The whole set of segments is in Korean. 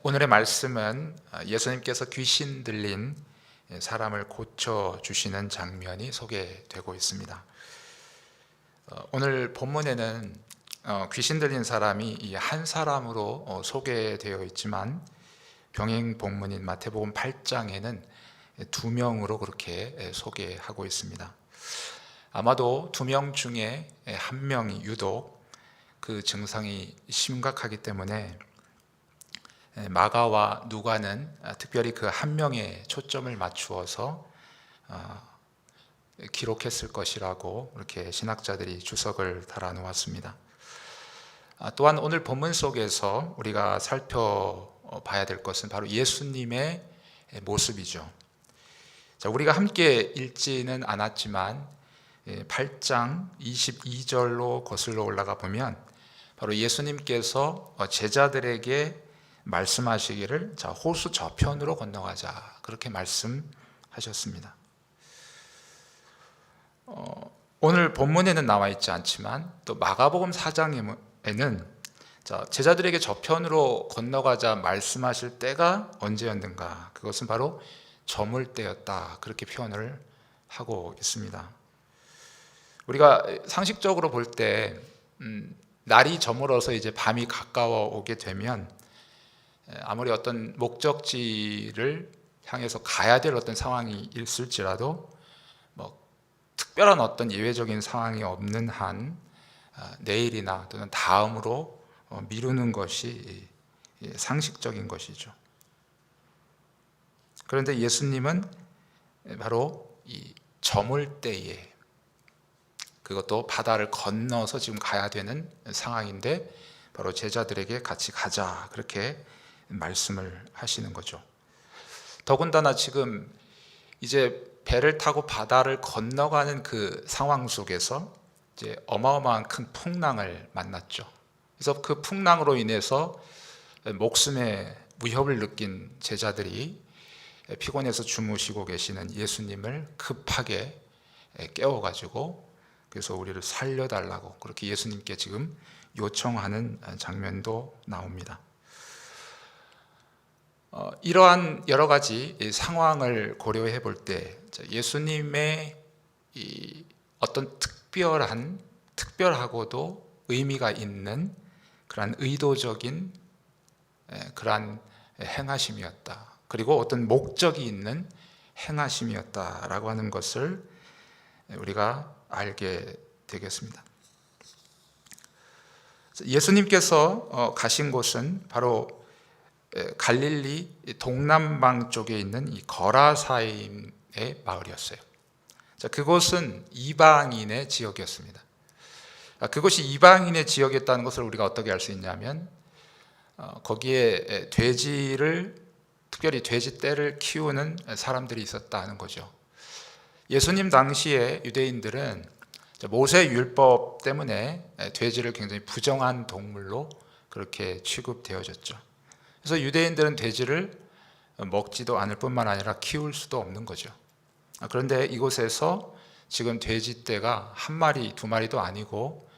오늘의 말씀은 예수님께서 귀신 들린 사람을 고쳐주시는 장면이 소개되고 있습니다. 오늘 본문에는 귀신 들린 사람이 이 한 사람으로 소개되어 있지만 병행 본문인 마태복음 8장에는 두 명으로 그렇게 소개하고 있습니다. 아마도 두 명 중에 한 명이 유독 그 증상이 심각하기 때문에 마가와 누가는 특별히 그 한 명에 초점을 맞추어서 기록했을 것이라고 이렇게 신학자들이 주석을 달아 놓았습니다. 또한 오늘 본문 속에서 우리가 살펴봐야 될 것은 바로 예수님의 모습이죠. 우리가 함께 읽지는 않았지만 8장 22절로 거슬러 올라가 보면 바로 예수님께서 제자들에게 말씀하시기를 호수 저편으로 건너가자 그렇게 말씀하셨습니다. 오늘 본문에는 나와 있지 않지만 또 마가복음 4장에는 제자들에게 저편으로 건너가자 말씀하실 때가 언제였는가, 그것은 바로 저물 때였다 그렇게 표현을 하고 있습니다. 우리가 상식적으로 볼 때 날이 저물어서 이제 밤이 가까워 오게 되면 아무리 어떤 목적지를 향해서 가야 될 어떤 상황이 있을지라도 특별한 어떤 예외적인 상황이 없는 한 내일이나 또는 다음으로 미루는 것이 상식적인 것이죠. 그런데 예수님은 바로 이 저물 때에, 그것도 바다를 건너서 지금 가야 되는 상황인데 바로 제자들에게 같이 가자 그렇게 말씀을 하시는 거죠. 더군다나 지금 이제 배를 타고 바다를 건너가는 그 상황 속에서 이제 어마어마한 큰 풍랑을 만났죠. 그래서 그 풍랑으로 인해서 목숨의 위협을 느낀 제자들이 피곤해서 주무시고 계시는 예수님을 급하게 깨워가지고 그래서 우리를 살려달라고 그렇게 예수님께 지금 요청하는 장면도 나옵니다. 이러한 여러 가지 상황을 고려해 볼 때 예수님의 이 어떤 특별하고도 의미가 있는 그러한 의도적인 그러한 행하심이었다, 그리고 어떤 목적이 있는 행하심이었다라고 하는 것을 우리가 알게 되겠습니다. 예수님께서 가신 곳은 바로 갈릴리 동남방 쪽에 있는 이 거라사임의 마을이었어요. 그곳은 이방인의 지역이었습니다. 그것이 이방인의 지역이었다는 것을 우리가 어떻게 알 수 있냐면 거기에 특별히 돼지떼를 키우는 사람들이 있었다는 거죠. 예수님 당시에 유대인들은 모세 율법 때문에 돼지를 굉장히 부정한 동물로 그렇게 취급되어졌죠. 그래서 유대인들은 돼지를 먹지도 않을 뿐만 아니라 키울 수도 없는 거죠. 그런데 이곳에서 지금 돼지떼가 한 마리, 두 마리도 아니고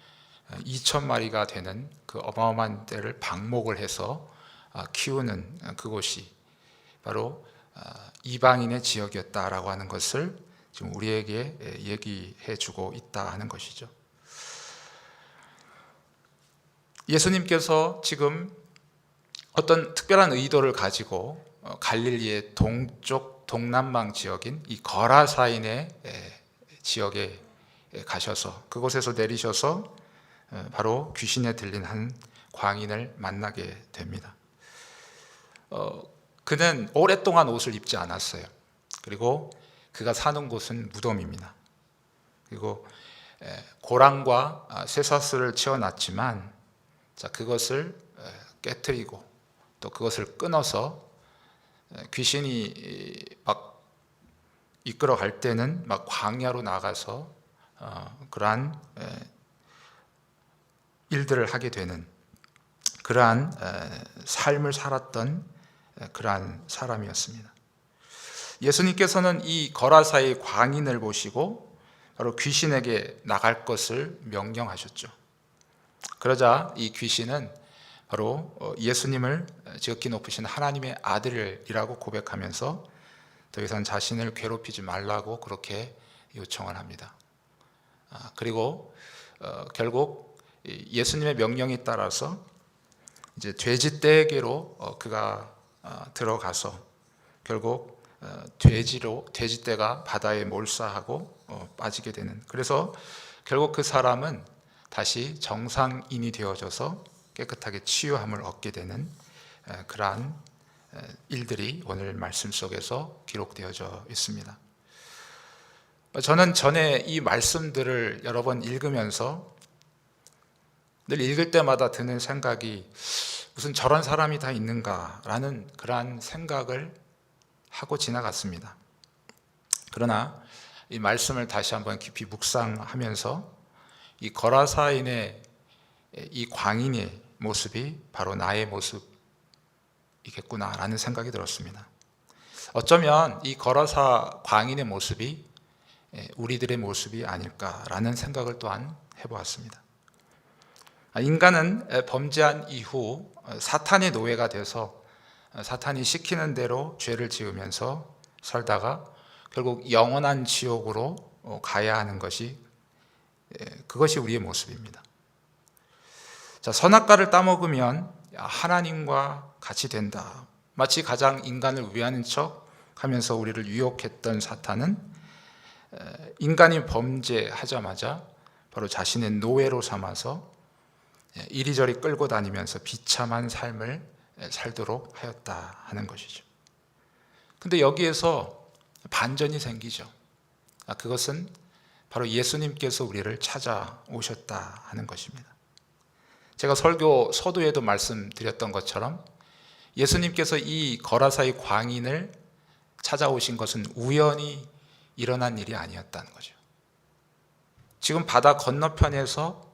2,000마리가 되는 그 어마어마한 떼를 방목을 해서 키우는 그곳이 바로 이방인의 지역이었다라고 하는 것을 지금 우리에게 얘기해 주고 있다 하는 것이죠. 예수님께서 지금 어떤 특별한 의도를 가지고 갈릴리의 동쪽 동남방 지역인 이 거라사인의 지역에 가셔서 그곳에서 내리셔서 바로 귀신에 들린 한 광인을 만나게 됩니다. 그는 오랫동안 옷을 입지 않았어요. 그리고 그가 사는 곳은 무덤입니다. 그리고 고랑과 쇠사슬을 채워놨지만 그것을 깨트리고 또 그것을 끊어서 귀신이 막 이끌어 갈 때는 막 광야로 나가서 그러한 일들을 하게 되는 그러한 삶을 살았던 그러한 사람이었습니다. 예수님께서는 이 거라사의 광인을 보시고 바로 귀신에게 나갈 것을 명령하셨죠. 그러자 이 귀신은 바로 예수님을 지극히 높으신 하나님의 아들이라고 고백하면서 더 이상 자신을 괴롭히지 말라고 그렇게 요청을 합니다. 그리고 결국 예수님의 명령에 따라서 이제 돼지떼에게로 그가 들어가서 결국 돼지떼가 바다에 몰사하고 빠지게 되는, 그래서 결국 그 사람은 다시 정상인이 되어져서 깨끗하게 치유함을 얻게 되는 그러한 일들이 오늘 말씀 속에서 기록되어져 있습니다. 저는 전에 이 말씀들을 여러 번 읽으면서 늘 읽을 때마다 드는 생각이, 무슨 저런 사람이 다 있는가라는 그러한 생각을 하고 지나갔습니다. 그러나 이 말씀을 다시 한번 깊이 묵상하면서 이 거라사인의 이 광인의 모습이 바로 나의 모습이겠구나라는 생각이 들었습니다. 어쩌면 이 거라사 광인의 모습이 우리들의 모습이 아닐까라는 생각을 또한 해보았습니다. 인간은 범죄한 이후 사탄의 노예가 돼서 사탄이 시키는 대로 죄를 지으면서 살다가 결국 영원한 지옥으로 가야 하는 그것이 우리의 모습입니다. 자, 선악과를 따먹으면 하나님과 같이 된다. 마치 가장 인간을 위하는 척 하면서 우리를 유혹했던 사탄은 인간이 범죄하자마자 바로 자신의 노예로 삼아서 이리저리 끌고 다니면서 비참한 삶을 살도록 하였다 하는 것이죠. 근데 여기에서 반전이 생기죠. 그것은 바로 예수님께서 우리를 찾아오셨다 하는 것입니다. 제가 설교 서두에도 말씀드렸던 것처럼 예수님께서 이 거라사의 광인을 찾아오신 것은 우연히 일어난 일이 아니었다는 거죠. 지금 바다 건너편에서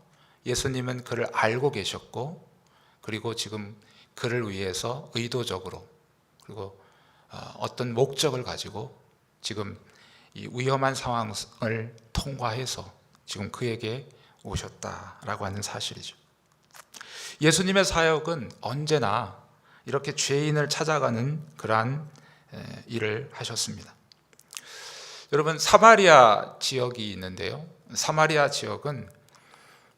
예수님은 그를 알고 계셨고, 그리고 지금 그를 위해서 의도적으로, 그리고 어떤 목적을 가지고 지금 이 위험한 상황을 통과해서 지금 그에게 오셨다라고 하는 사실이죠. 예수님의 사역은 언제나 이렇게 죄인을 찾아가는 그러한 일을 하셨습니다. 여러분, 사마리아 지역이 있는데요, 사마리아 지역은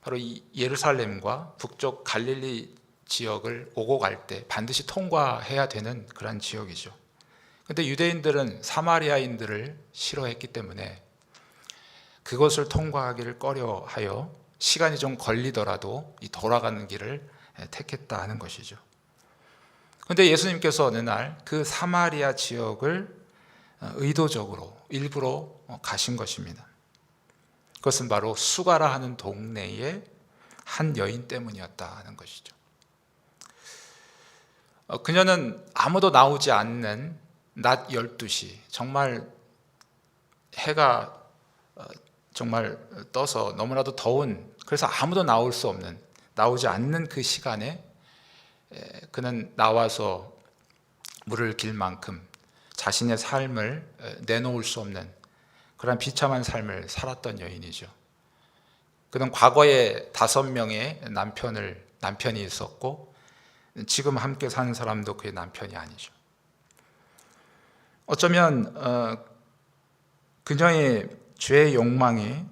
바로 이 예루살렘과 북쪽 갈릴리 지역을 오고 갈 때 반드시 통과해야 되는 그런 지역이죠. 그런데 유대인들은 사마리아인들을 싫어했기 때문에 그것을 통과하기를 꺼려하여 시간이 좀 걸리더라도 이 돌아가는 길을 택했다 하는 것이죠. 그런데 예수님께서 어느 날 그 사마리아 지역을 의도적으로 일부러 가신 것입니다. 그것은 바로 수가라 하는 동네의 한 여인 때문이었다 하는 것이죠. 그녀는 아무도 나오지 않는 낮 12시, 정말 해가 정말 떠서 너무나도 더운, 그래서 아무도 나오지 않는 그 시간에 그는 나와서 물을 길 만큼 자신의 삶을 내놓을 수 없는 그런 비참한 삶을 살았던 여인이죠. 그는 과거에 5명의 남편이 있었고, 지금 함께 사는 사람도 그의 남편이 아니죠. 어쩌면 그녀의 죄의 욕망이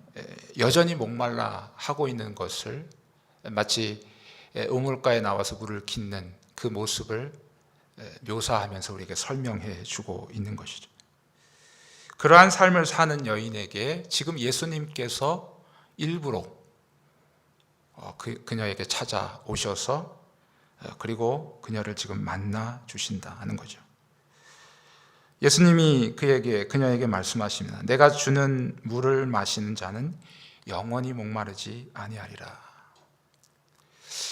여전히 목말라 하고 있는 것을 마치 우물가에 나와서 물을 깃는 그 모습을 묘사하면서 우리에게 설명해 주고 있는 것이죠. 그러한 삶을 사는 여인에게 지금 예수님께서 일부러 그녀에게 찾아오셔서 그리고 그녀를 지금 만나 주신다 하는 거죠. 예수님이 그녀에게 말씀하십니다. 내가 주는 물을 마시는 자는 영원히 목마르지 아니하리라.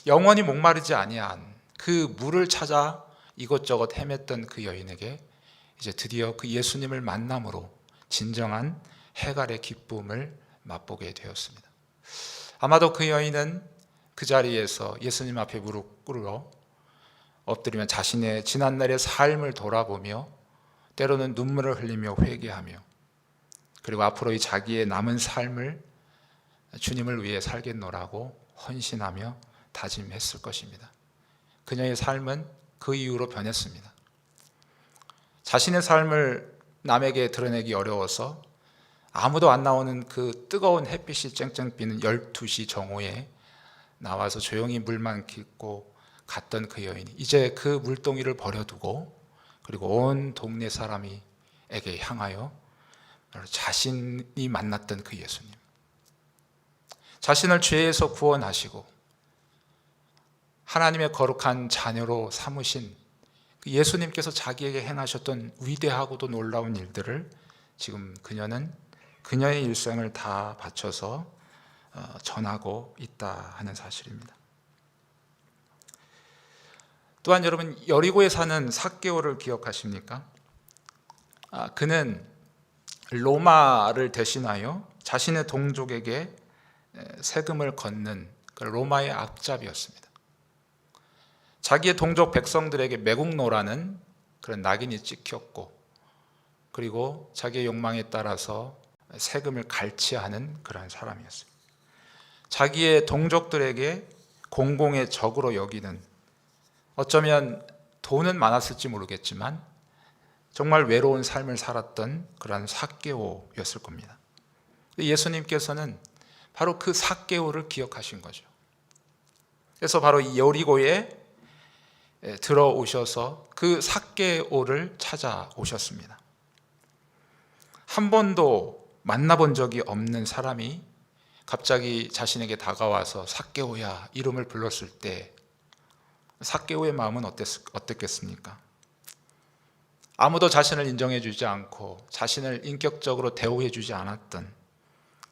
영원히 목마르지 아니한 그 물을 찾아 이것저것 헤맸던 그 여인에게 이제 드디어 그 예수님을 만남으로 진정한 해갈의 기쁨을 맛보게 되었습니다. 아마도 그 여인은 그 자리에서 예수님 앞에 무릎 꿇어 엎드리며 자신의 지난날의 삶을 돌아보며 때로는 눈물을 흘리며 회개하며, 그리고 앞으로 이 자기의 남은 삶을 주님을 위해 살겠노라고 헌신하며 다짐했을 것입니다. 그녀의 삶은 그 이후로 변했습니다. 자신의 삶을 남에게 드러내기 어려워서 아무도 안 나오는 그 뜨거운 햇빛이 쨍쨍 비는 12시 정오에 나와서 조용히 물만 깃고 갔던 그 여인이 이제 그 물동이를 버려두고 그리고 온 동네 사람에게 향하여 자신이 만났던 그 예수님, 자신을 죄에서 구원하시고 하나님의 거룩한 자녀로 삼으신 그 예수님께서 자기에게 행하셨던 위대하고도 놀라운 일들을 지금 그녀는 그녀의 일생을 다 바쳐서 전하고 있다 하는 사실입니다. 또한 여러분, 여리고에 사는 삭개오를 기억하십니까? 그는 로마를 대신하여 자신의 동족에게 세금을 걷는 로마의 앞잡이였습니다. 자기의 동족 백성들에게 매국노라는 그런 낙인이 찍혔고, 그리고 자기의 욕망에 따라서 세금을 갈취하는 그러한 사람이었어요. 자기의 동족들에게 공공의 적으로 여기는, 어쩌면 돈은 많았을지 모르겠지만 정말 외로운 삶을 살았던 그러한 삭개오였을 겁니다. 예수님께서는 바로 그 삭개오를 기억하신 거죠. 그래서 바로 이 여리고에 들어오셔서 그 삭개오를 찾아오셨습니다. 한 번도 만나본 적이 없는 사람이 갑자기 자신에게 다가와서 삭개오야 이름을 불렀을 때 삭개오의 마음은 어땠겠습니까? 아무도 자신을 인정해 주지 않고 자신을 인격적으로 대우해 주지 않았던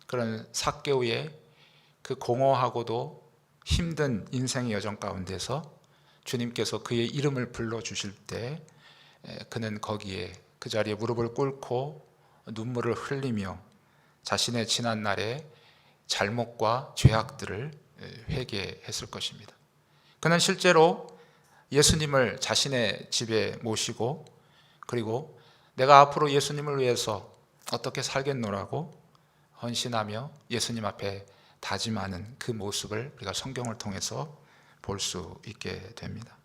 그런 삭개오의 그 공허하고도 힘든 인생의 여정 가운데서 주님께서 그의 이름을 불러주실 때 그는 거기에 그 자리에 무릎을 꿇고 눈물을 흘리며 자신의 지난 날의 잘못과 죄악들을 회개했을 것입니다. 그는 실제로 예수님을 자신의 집에 모시고, 그리고 내가 앞으로 예수님을 위해서 어떻게 살겠노라고 헌신하며 예수님 앞에 다짐하는 그 모습을 우리가 성경을 통해서 볼 수 있게 됩니다.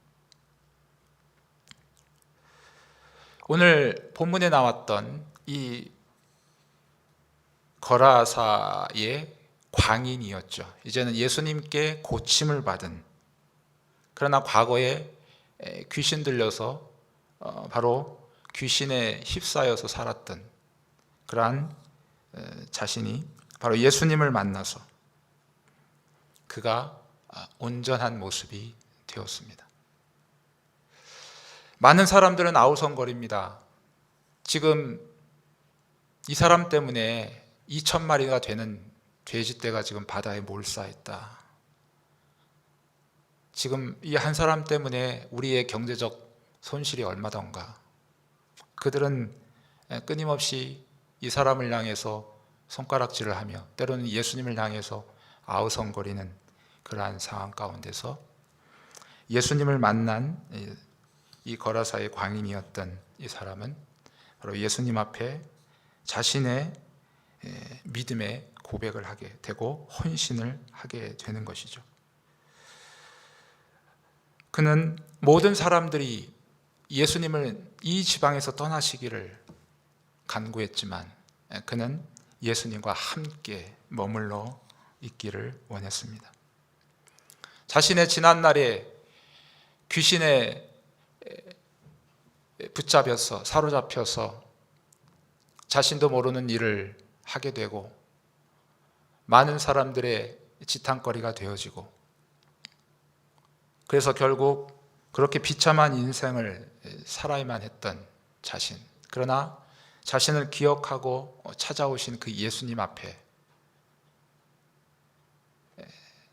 오늘 본문에 나왔던 이 거라사의 광인이었죠. 이제는 예수님께 고침을 받은, 그러나 과거에 귀신 들려서 바로 귀신에 휩싸여서 살았던 그러한 자신이 바로 예수님을 만나서 그가 온전한 모습이 되었습니다. 많은 사람들은 아우성거립니다. 지금 이 사람 때문에 2,000마리가 되는 돼지떼가 지금 바다에 몰려있다. 지금 이 한 사람 때문에 우리의 경제적 손실이 얼마던가. 그들은 끊임없이 이 사람을 향해서 손가락질을 하며 때로는 예수님을 향해서 아우성거리는 그러한 상황 가운데서 예수님을 만난 이 거라사의 광인이었던 이 사람은 바로 예수님 앞에 자신의 믿음의 고백을 하게 되고 헌신을 하게 되는 것이죠. 그는 모든 사람들이 예수님을 이 지방에서 떠나시기를 간구했지만 그는 예수님과 함께 머물러 있기를 원했습니다. 자신의 지난날에 귀신에 붙잡혀서 사로잡혀서 자신도 모르는 일을 하게 되고 많은 사람들의 지탄거리가 되어지고, 그래서 결국 그렇게 비참한 인생을 살아야만 했던 자신, 그러나 자신을 기억하고 찾아오신 그 예수님 앞에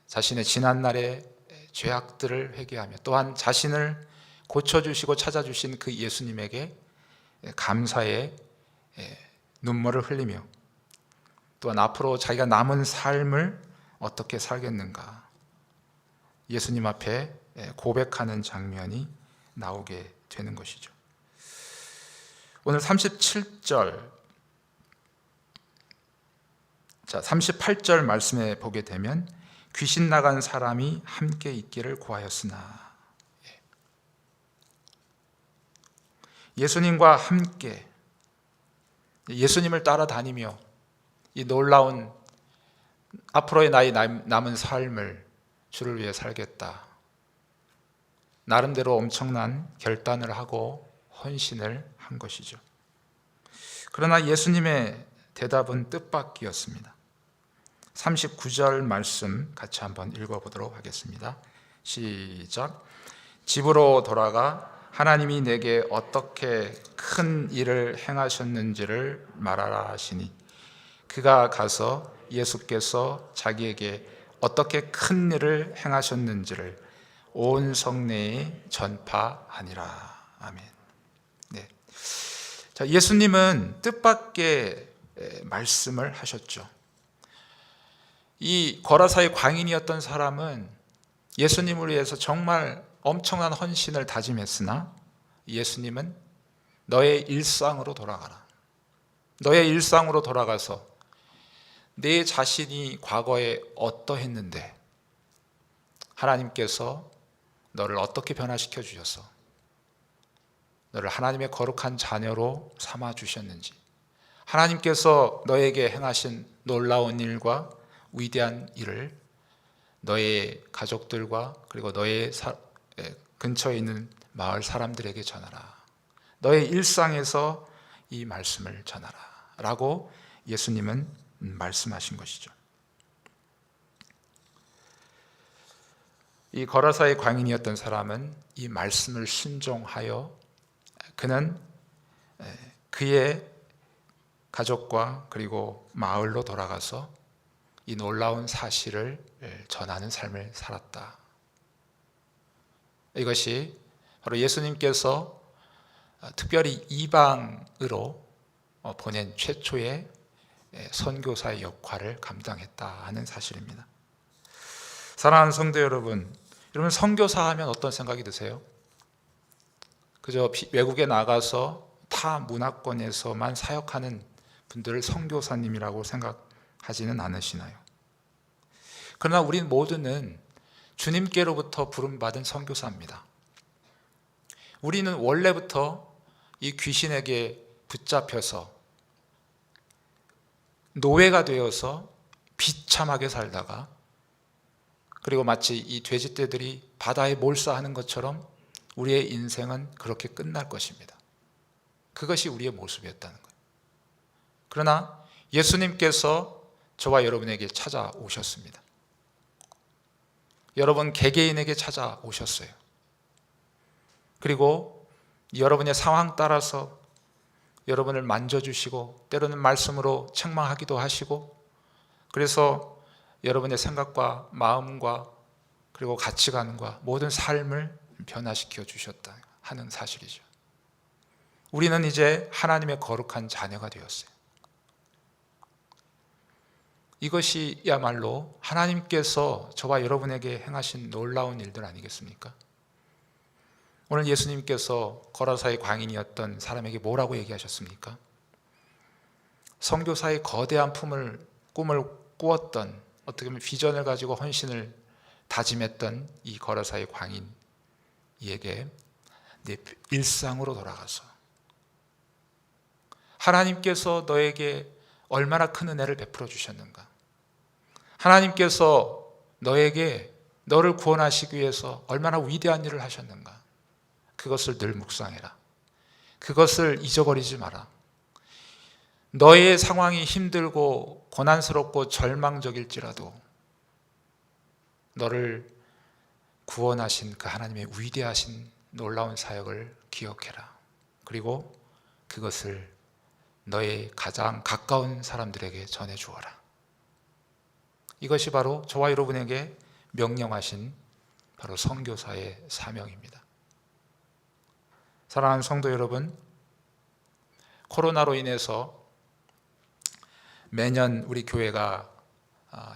자신의 지난날의 죄악들을 회개하며 또한 자신을 고쳐주시고 찾아주신 그 예수님에게 감사의 눈물을 흘리며 또한 앞으로 자기가 남은 삶을 어떻게 살겠는가 예수님 앞에 고백하는 장면이 나오게 되는 것이죠. 오늘 37절, 38절 말씀에 보게 되면 귀신 나간 사람이 함께 있기를 구하였으나, 예수님과 함께 예수님을 따라다니며 이 놀라운 앞으로의 나의 남은 삶을 주를 위해 살겠다. 나름대로 엄청난 결단을 하고 헌신을 한 것이죠. 그러나 예수님의 대답은 뜻밖이었습니다. 39절 말씀 같이 한번 읽어보도록 하겠습니다. 시작. 집으로 돌아가 하나님이 내게 어떻게 큰 일을 행하셨는지를 말하라 하시니 그가 가서 예수께서 자기에게 어떻게 큰 일을 행하셨는지를 온 성내에 전파하니라. 아멘. 네. 자, 예수님은 뜻밖의 말씀을 하셨죠. 이 거라사의 광인이었던 사람은 예수님을 위해서 정말 엄청난 헌신을 다짐했으나 예수님은 너의 일상으로 돌아가라. 너의 일상으로 돌아가서 내 자신이 과거에 어떠했는데 하나님께서 너를 어떻게 변화시켜 주셔서 너를 하나님의 거룩한 자녀로 삼아 주셨는지, 하나님께서 너에게 행하신 놀라운 일과 위대한 일을 너의 가족들과 그리고 너의 근처에 있는 마을 사람들에게 전하라. 너의 일상에서 이 말씀을 전하라 라고 예수님은 말씀하신 것이죠. 이 거라사의 광인이었던 사람은 이 말씀을 순종하여 그는 그의 가족과 그리고 마을로 돌아가서 이 놀라운 사실을 전하는 삶을 살았다. 이것이 바로 예수님께서 특별히 이방으로 보낸 최초의 선교사의 역할을 감당했다 하는 사실입니다. 사랑하는 성도 여러분, 선교사 하면 어떤 생각이 드세요? 그저 외국에 나가서 타 문화권에서만 사역하는 분들을 선교사님이라고 생각하지는 않으시나요? 그러나 우리 모두는 주님께로부터 부름받은 선교사입니다. 우리는 원래부터 이 귀신에게 붙잡혀서 노예가 되어서 비참하게 살다가 그리고 마치 이 돼지떼들이 바다에 몰사하는 것처럼 우리의 인생은 그렇게 끝날 것입니다. 그것이 우리의 모습이었다는 거예요. 그러나 예수님께서 저와 여러분에게 찾아오셨습니다. 여러분 개개인에게 찾아오셨어요. 그리고 여러분의 상황 따라서 여러분을 만져주시고 때로는 말씀으로 책망하기도 하시고 그래서 여러분의 생각과 마음과 그리고 가치관과 모든 삶을 변화시켜 주셨다 하는 사실이죠. 우리는 이제 하나님의 거룩한 자녀가 되었어요. 이것이야말로 하나님께서 저와 여러분에게 행하신 놀라운 일들 아니겠습니까? 오늘 예수님께서 거라사의 광인이었던 사람에게 뭐라고 얘기하셨습니까? 선교사의 거대한 꿈을 꾸었던, 어떻게 보면 비전을 가지고 헌신을 다짐했던 이 거라사의 광인에게 내 일상으로 돌아가서 하나님께서 너에게 얼마나 큰 은혜를 베풀어 주셨는가, 하나님께서 너를 구원하시기 위해서 얼마나 위대한 일을 하셨는가, 그것을 늘 묵상해라. 그것을 잊어버리지 마라. 너의 상황이 힘들고 고난스럽고 절망적일지라도 너를 구원하신 그 하나님의 위대하신 놀라운 사역을 기억해라. 그리고 그것을 너의 가장 가까운 사람들에게 전해 주어라. 이것이 바로 저와 여러분에게 명령하신 바로 선교사의 사명입니다. 사랑하는 성도 여러분, 코로나로 인해서 매년 우리 교회가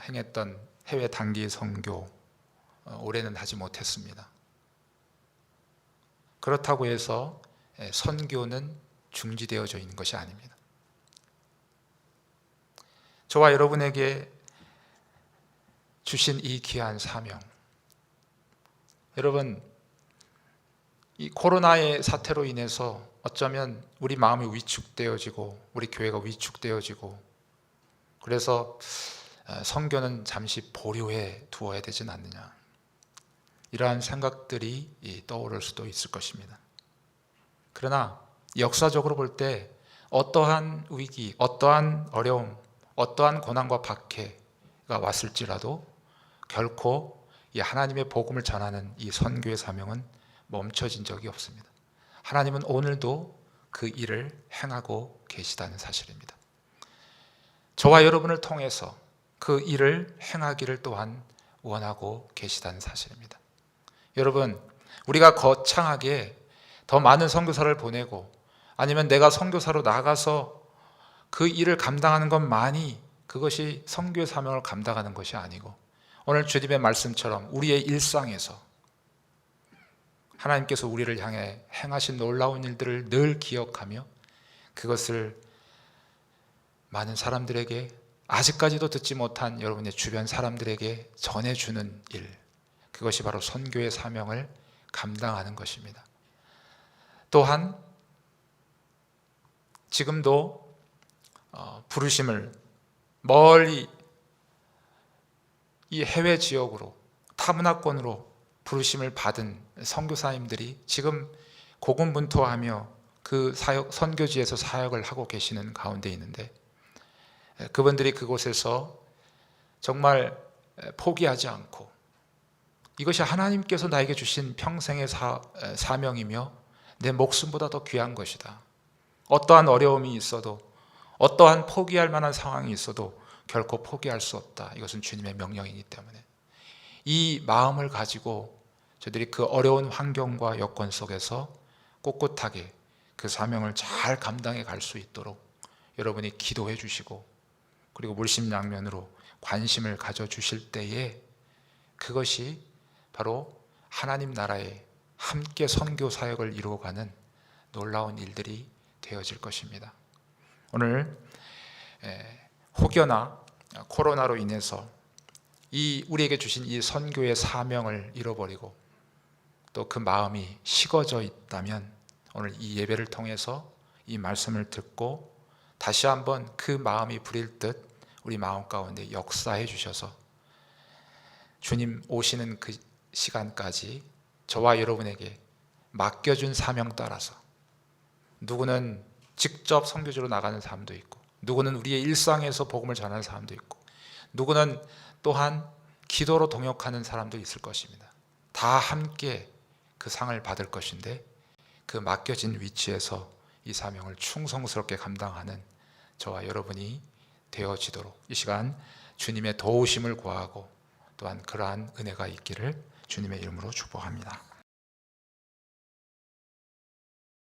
행했던 해외 단기 선교 올해는 하지 못했습니다. 그렇다고 해서 선교는 중지되어져 있는 것이 아닙니다. 저와 여러분에게 주신 이 귀한 사명, 여러분 이 코로나의 사태로 인해서 어쩌면 우리 마음이 위축되어지고 우리 교회가 위축되어지고 그래서 선교는 잠시 보류해 두어야 되진 않느냐, 이러한 생각들이 떠오를 수도 있을 것입니다. 그러나 역사적으로 볼 때 어떠한 위기, 어떠한 어려움, 어떠한 고난과 박해가 왔을지라도 결코 이 하나님의 복음을 전하는 이 선교의 사명은 멈춰진 적이 없습니다. 하나님은 오늘도 그 일을 행하고 계시다는 사실입니다. 저와 여러분을 통해서 그 일을 행하기를 또한 원하고 계시다는 사실입니다. 여러분, 우리가 거창하게 더 많은 선교사를 보내고 아니면 내가 선교사로 나가서 그 일을 감당하는 것만이 그것이 선교의 사명을 감당하는 것이 아니고, 오늘 주님의 말씀처럼 우리의 일상에서 하나님께서 우리를 향해 행하신 놀라운 일들을 늘 기억하며 그것을 많은 사람들에게, 아직까지도 듣지 못한 여러분의 주변 사람들에게 전해주는 일, 그것이 바로 선교의 사명을 감당하는 것입니다. 또한 지금도 부르심을 멀리 이 해외 지역으로, 타문화권으로 부르심을 받은 선교사님들이 지금 고군분투하며 그 사역, 선교지에서 사역을 하고 계시는 가운데 있는데, 그분들이 그곳에서 정말 포기하지 않고 이것이 하나님께서 나에게 주신 평생의 사명이며 내 목숨보다 더 귀한 것이다, 어떠한 어려움이 있어도, 어떠한 포기할 만한 상황이 있어도 결코 포기할 수 없다, 이것은 주님의 명령이기 때문에 이 마음을 가지고 저들이 그 어려운 환경과 여건 속에서 꿋꿋하게 그 사명을 잘 감당해 갈 수 있도록 여러분이 기도해 주시고, 그리고 물심양면으로 관심을 가져주실 때에 그것이 바로 하나님 나라에 함께 선교 사역을 이루어가는 놀라운 일들이 되어질 것입니다. 오늘 혹여나 코로나로 인해서 우리에게 주신 이 선교의 사명을 잃어버리고 또 그 마음이 식어져 있다면, 오늘 이 예배를 통해서 이 말씀을 듣고 다시 한번 그 마음이 부릴 듯 우리 마음 가운데 역사해 주셔서 주님 오시는 그 시간까지 저와 여러분에게 맡겨준 사명 따라서, 누구는 직접 선교지로 나가는 사람도 있고, 누구는 우리의 일상에서 복음을 전하는 사람도 있고, 누구는 또한 기도로 동역하는 사람도 있을 것입니다. 다 함께 그 상을 받을 것인데, 그 맡겨진 위치에서 이 사명을 충성스럽게 감당하는 저와 여러분이 되어지도록 이 시간 주님의 도우심을 구하고 또한 그러한 은혜가 있기를 주님의 이름으로 축복합니다.